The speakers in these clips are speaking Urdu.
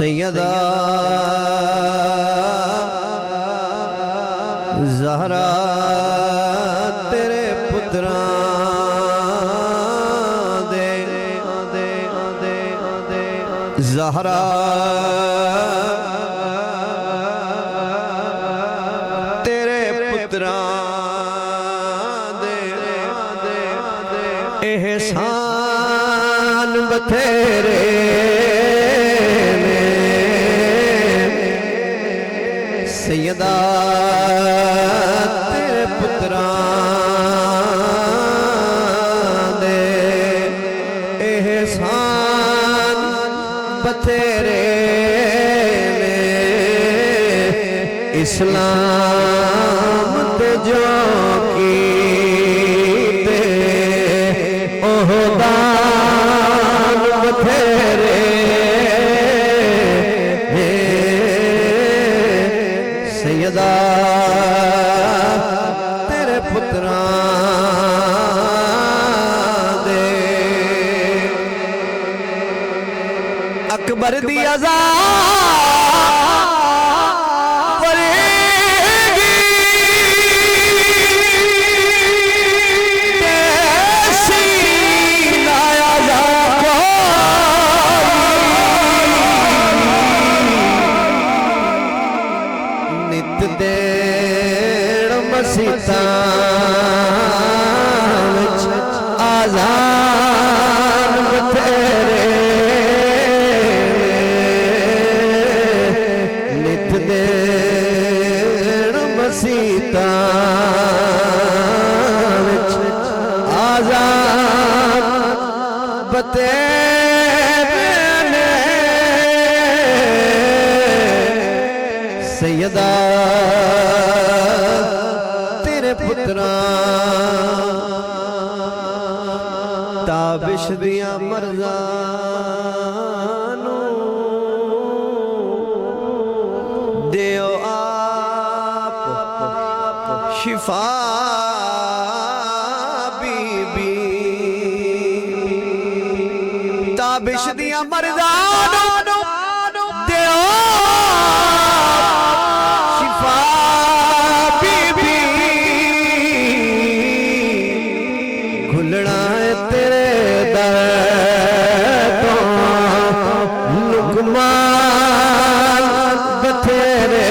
سیدہ زہرا تیرے پتران دے زہرا تیرے پتران دے احسان بتھیرے سیدہ تیرے پتران دے احسان بتھیرے اسلام تے جو کیتے عہدان بتھیرے سیدہ تیرے پتران دے اکبر دی عذاب پریگی تیسی لایا جاکو نت دیر مسیطان وچ آزان بتھیرے نت دیر مسیطان وچ آزان بتھیرے سیدہ تیرے پتران تابش دیا مرزانو دیو آپ شفا بی بی تابش دیا مرزانو دیو شفا بی بی کھلنا ہے تیرے در تو لقمان بتھیرے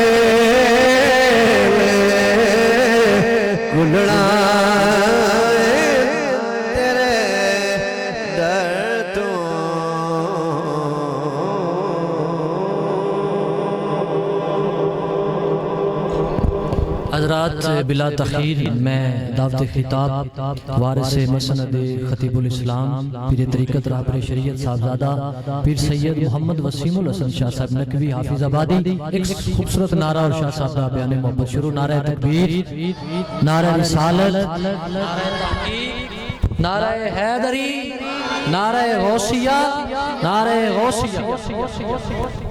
کھلنا ہے تیرے در تو حضرات بلا تخیر میں دعوت خطاب وارث مسند خطیب الاسلام پیر طریقت رہبر شریعت صاحبزادہ پیر سید محمد وسیم الحسن شاہ صاحب نقوی حافظ آبادی ایک خوبصورت نعرہ اور شاہ صاحب کا بیان محبت شروع نعرہ تکبیر نعرہ رسالت نعرہ حیدری نعرہ غوثیہ نعرہ غوثیہ